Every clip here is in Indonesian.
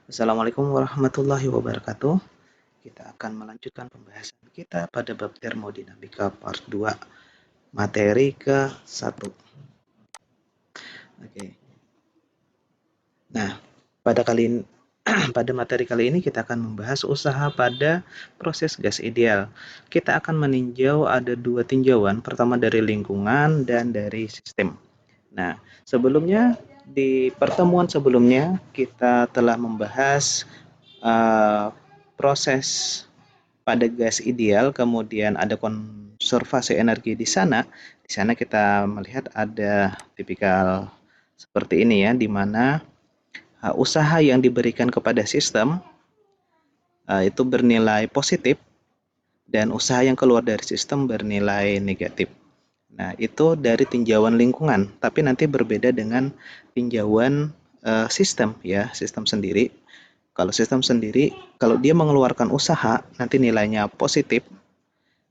Assalamualaikum warahmatullahi wabarakatuh. Kita akan melanjutkan pembahasan kita pada bab termodinamika part 2, materi ke-1. Oke. Nah, pada materi kali ini kita akan membahas usaha pada proses gas ideal. Kita akan meninjau ada dua tinjauan, pertama dari lingkungan dan dari sistem. Nah, sebelumnya di pertemuan sebelumnya kita telah membahas uh, proses pada gas ideal, kemudian ada konservasi energi di sana. Di sana kita melihat ada tipikal seperti ini ya, di mana usaha yang diberikan kepada sistem itu bernilai positif dan usaha yang keluar dari sistem bernilai negatif. Nah, itu dari tinjauan lingkungan, tapi nanti berbeda dengan tinjauan sistem ya, sistem sendiri. Kalau sistem sendiri, kalau dia mengeluarkan usaha, nanti nilainya positif,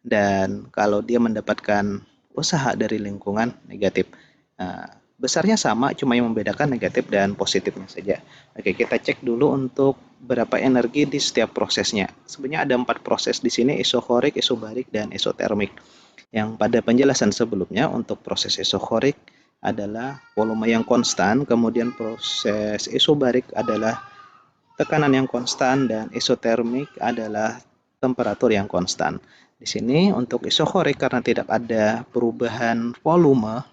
dan kalau dia mendapatkan usaha dari lingkungan negatif. Nah, besarnya sama, cuma yang membedakan negatif dan positifnya saja. Oke, kita cek dulu untuk berapa energi di setiap prosesnya. Sebenarnya ada 4 proses di sini, isokorik, isobarik, dan isotermik. Yang pada penjelasan sebelumnya untuk proses isokorik adalah volume yang konstan, kemudian proses isobarik adalah tekanan yang konstan, dan isotermik adalah temperatur yang konstan. Di sini untuk isokorik karena tidak ada perubahan volume,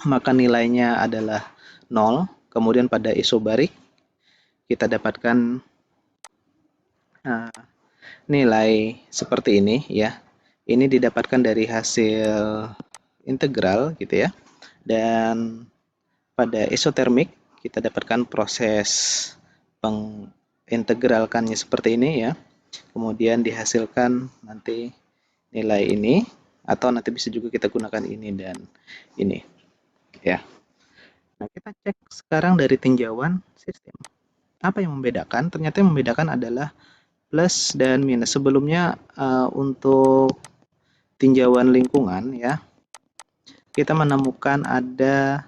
maka nilainya adalah 0. Kemudian pada isobarik kita dapatkan nilai seperti ini ya. Ini didapatkan dari hasil integral gitu ya. Dan pada isotermik kita dapatkan proses pengintegralkannya seperti ini ya. Kemudian dihasilkan nanti nilai ini, atau nanti bisa juga kita gunakan ini dan ini ya. Nah, kita cek sekarang dari tinjauan sistem. Apa yang membedakan? Ternyata yang membedakan adalah plus dan minus. Sebelumnya untuk tinjauan lingkungan ya, kita menemukan ada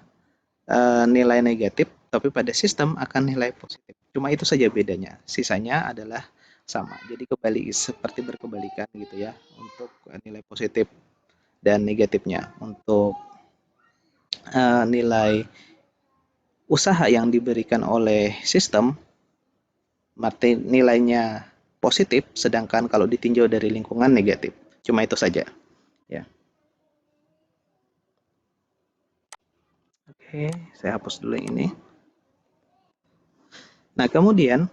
nilai negatif, tapi pada sistem akan nilai positif. Cuma itu saja bedanya. Sisanya adalah sama. Jadi kebalik, seperti berkebalikan gitu ya untuk nilai positif dan negatifnya. Untuk nilai usaha yang diberikan oleh sistem, nilainya positif, sedangkan kalau ditinjau dari lingkungan negatif. Cuma itu saja. Ya. Oke, saya hapus dulu yang ini. Nah, kemudian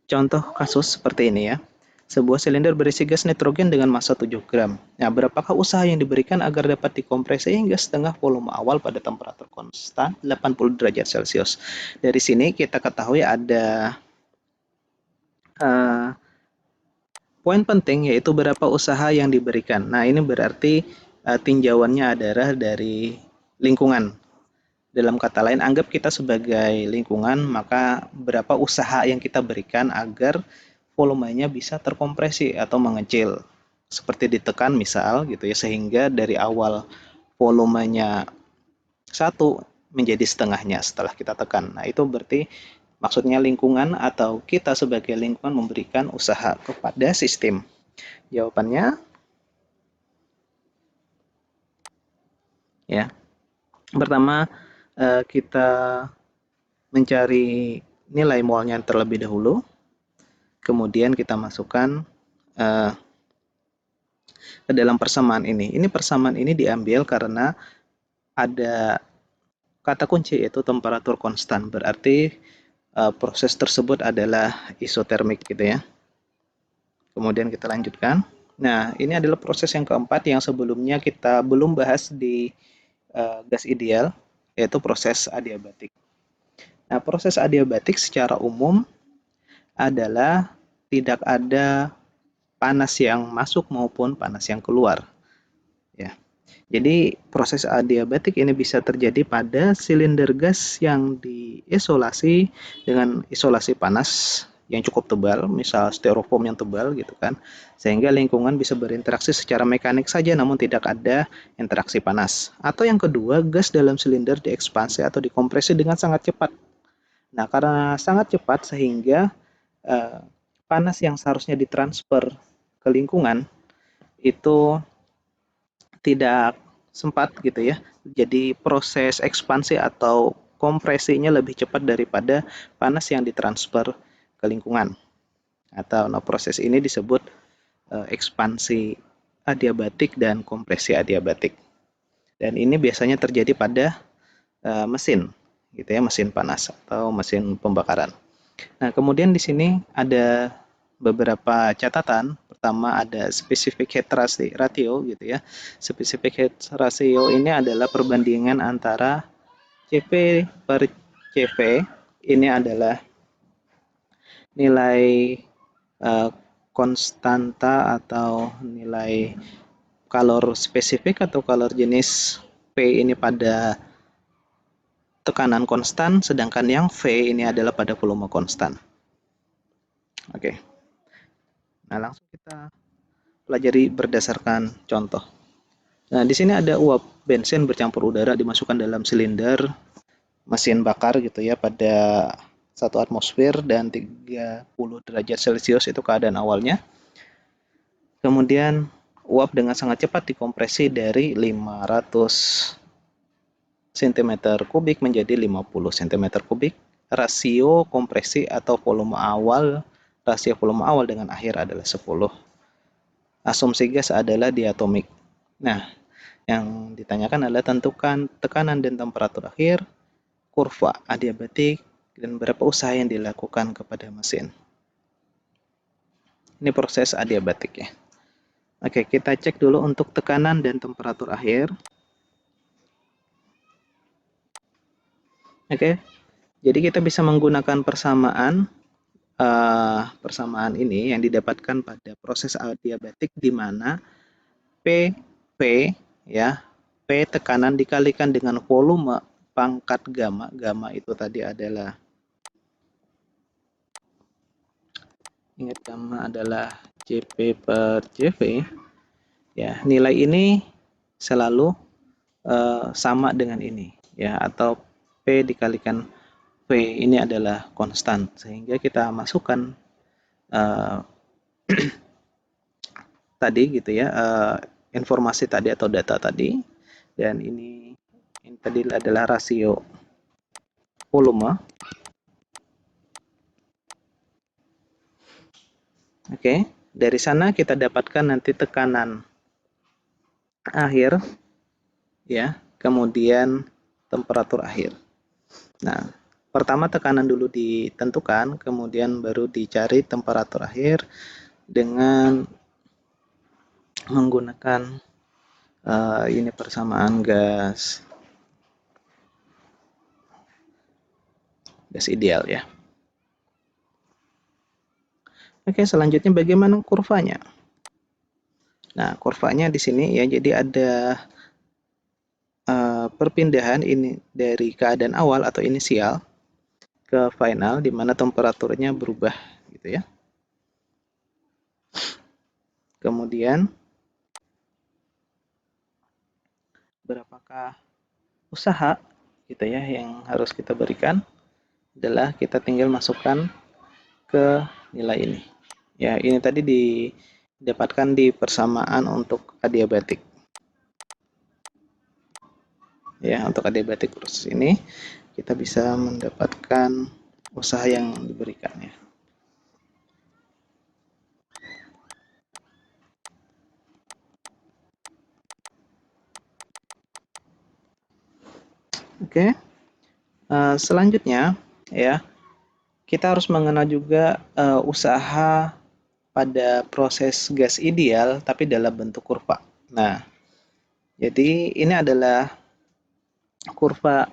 contoh kasus seperti ini ya. Sebuah silinder berisi gas nitrogen dengan massa 7 gram. Nah, berapakah usaha yang diberikan agar dapat dikompresi hingga setengah volume awal pada temperatur konstan 80 derajat Celcius? Dari sini kita ketahui ada poin penting, yaitu berapa usaha yang diberikan. Nah, ini berarti tinjauannya adalah dari lingkungan. Dalam kata lain, anggap kita sebagai lingkungan, maka berapa usaha yang kita berikan agar volumenya bisa terkompresi atau mengecil. Seperti ditekan misal gitu ya, sehingga dari awal volumenya 1 menjadi setengahnya setelah kita tekan. Nah, itu berarti maksudnya lingkungan atau kita sebagai lingkungan memberikan usaha kepada sistem. Jawabannya ya. Pertama, kita mencari nilai molnya terlebih dahulu. Kemudian kita masukkan ke dalam persamaan ini. Ini persamaan ini diambil karena ada kata kunci yaitu temperatur konstan. Berarti proses tersebut adalah isotermik gitu ya. Kemudian kita lanjutkan. Nah, ini adalah proses yang keempat yang sebelumnya kita belum bahas di gas ideal, yaitu proses adiabatik. Nah, proses adiabatik secara umum adalah tidak ada panas yang masuk maupun panas yang keluar. Ya. Jadi proses adiabatik ini bisa terjadi pada silinder gas yang diisolasi dengan isolasi panas yang cukup tebal, misal styrofoam yang tebal gitu kan, sehingga lingkungan bisa berinteraksi secara mekanik saja namun tidak ada interaksi panas. Atau yang kedua, gas dalam silinder diekspansi atau dikompresi dengan sangat cepat. Nah, karena sangat cepat sehingga eh, panas yang seharusnya ditransfer ke lingkungan itu tidak sempat gitu ya. Jadi proses ekspansi atau kompresinya lebih cepat daripada panas yang ditransfer ke lingkungan. Atau proses ini disebut ekspansi adiabatik dan kompresi adiabatik. Dan ini biasanya terjadi pada mesin gitu ya, mesin panas atau mesin pembakaran. Nah, kemudian di sini ada beberapa catatan. Pertama ada specific heat ratio gitu ya. Specific heat ratio ini adalah perbandingan antara Cp per Cv. Ini adalah nilai konstanta atau nilai kalor spesifik atau kalor jenis P ini pada tekanan konstan, sedangkan yang V ini adalah pada volume konstan. Oke. Nah, langsung kita pelajari berdasarkan contoh. Nah, di sini ada uap bensin bercampur udara dimasukkan dalam silinder mesin bakar gitu ya pada 1 atmosfer dan 30 derajat Celcius itu keadaan awalnya. Kemudian uap dengan sangat cepat dikompresi dari 500 cm kubik menjadi 50 cm kubik. Rasio kompresi atau rasio volume awal dengan akhir adalah 10. Asumsi gas adalah diatomik. Nah, yang ditanyakan adalah tentukan tekanan dan temperatur akhir, kurva adiabatik, dan berapa usaha yang dilakukan kepada mesin. Ini proses adiabatik ya. Oke, kita cek dulu untuk tekanan dan temperatur akhir. Oke, jadi kita bisa menggunakan persamaan ini yang didapatkan pada proses adiabatik di mana P ya, P tekanan dikalikan dengan volume pangkat gamma. Gamma itu tadi adalah, ingat gamma adalah Cp per Cv. Ya, nilai ini selalu sama dengan ini ya, atau P dikalikan V ini adalah konstan, sehingga kita masukkan tadi gitu ya, informasi tadi atau data tadi, dan ini tadi adalah rasio volume. Oke, dari sana kita dapatkan nanti tekanan akhir ya, kemudian temperatur akhir. Nah, pertama tekanan dulu ditentukan, kemudian baru dicari temperatur akhir dengan menggunakan ini persamaan gas ideal ya. Oke, selanjutnya bagaimana kurvanya? Nah, kurvanya di sini ya, jadi ada perpindahan ini dari keadaan awal atau inisial ke final, di mana temperaturnya berubah gitu ya. Kemudian berapakah usaha gitu ya yang harus kita berikan, adalah kita tinggal masukkan ke nilai ini. Ya, ini tadi didapatkan di persamaan untuk adiabatik. Ya, untuk adiabatik proses ini kita bisa mendapatkan usaha yang diberikan ya. Oke. Selanjutnya ya, kita harus mengenal juga usaha pada proses gas ideal tapi dalam bentuk kurva. Nah, jadi ini adalah kurva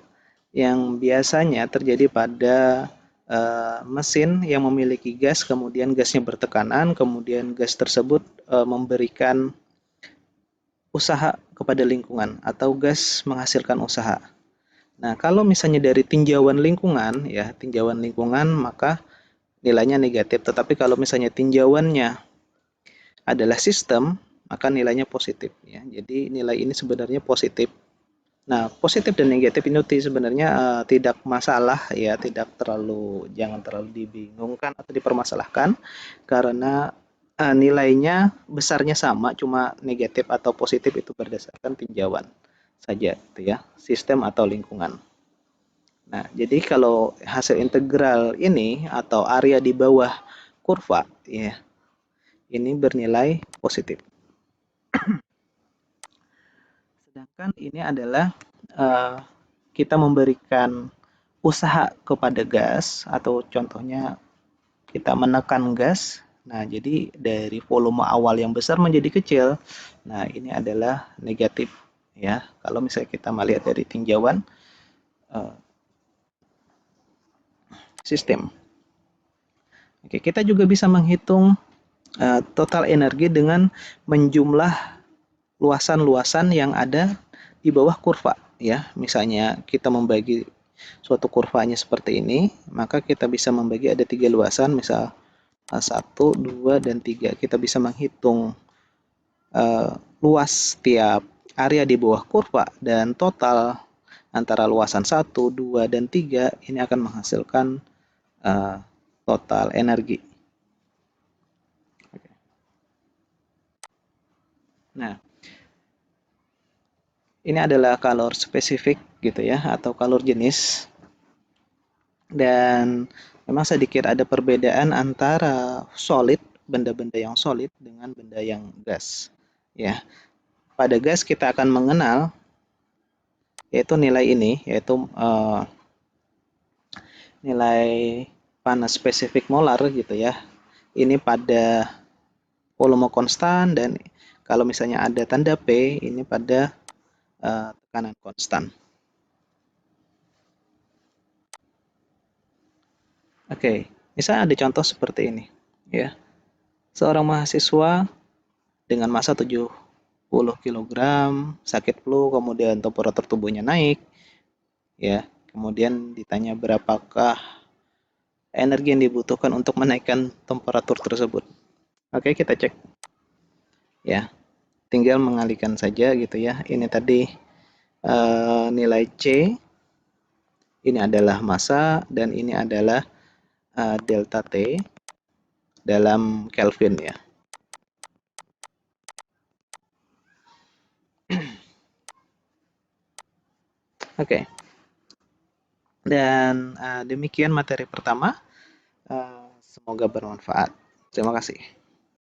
yang biasanya terjadi pada mesin yang memiliki gas, kemudian gasnya bertekanan, kemudian gas tersebut memberikan usaha kepada lingkungan atau gas menghasilkan usaha. Nah, kalau misalnya dari tinjauan lingkungan ya, tinjauan lingkungan, maka nilainya negatif. Tetapi kalau misalnya tinjauannya adalah sistem, maka nilainya positif ya. Jadi nilai ini sebenarnya positif. Nah, positif dan negatif ini sebenarnya tidak masalah ya, jangan terlalu dibingungkan atau dipermasalahkan karena nilainya besarnya sama, cuma negatif atau positif itu berdasarkan tinjauan saja gitu ya, sistem atau lingkungan. Nah, jadi kalau hasil integral ini atau area di bawah kurva ya, ini bernilai positif. Sedangkan ini adalah kita memberikan usaha kepada gas atau contohnya kita menekan gas. Nah, jadi dari volume awal yang besar menjadi kecil. Nah, ini adalah negatif ya. Kalau misalnya kita melihat dari tinjauan sistem. Oke, kita juga bisa menghitung total energi dengan menjumlah luasan-luasan yang ada di bawah kurva ya. Misalnya kita membagi suatu kurvanya seperti ini, maka kita bisa membagi ada 3 luasan, misal 1, 2, dan 3. Kita bisa menghitung luas tiap area di bawah kurva dan total antara luasan 1, 2, dan 3 ini akan menghasilkan total energi. Nah, ini adalah kalor spesifik gitu ya, atau kalor jenis. Dan memang sedikit ada perbedaan antara solid, benda-benda yang solid dengan benda yang gas. Ya, pada gas kita akan mengenal yaitu nilai ini, yaitu nilai panas spesifik molar gitu ya. Ini pada volume konstan, dan kalau misalnya ada tanda P ini pada tekanan konstan. Oke, misalnya ada contoh seperti ini ya. Seorang mahasiswa dengan massa 70 kg, sakit flu, kemudian temperatur tubuhnya naik ya. Kemudian ditanya berapakah energi yang dibutuhkan untuk menaikkan temperatur tersebut. Oke, kita cek ya. Tinggal mengalihkan saja gitu ya. Ini tadi nilai C, ini adalah massa, dan ini adalah delta T dalam Kelvin ya. Oke. Dan demikian materi pertama. Semoga bermanfaat. Terima kasih.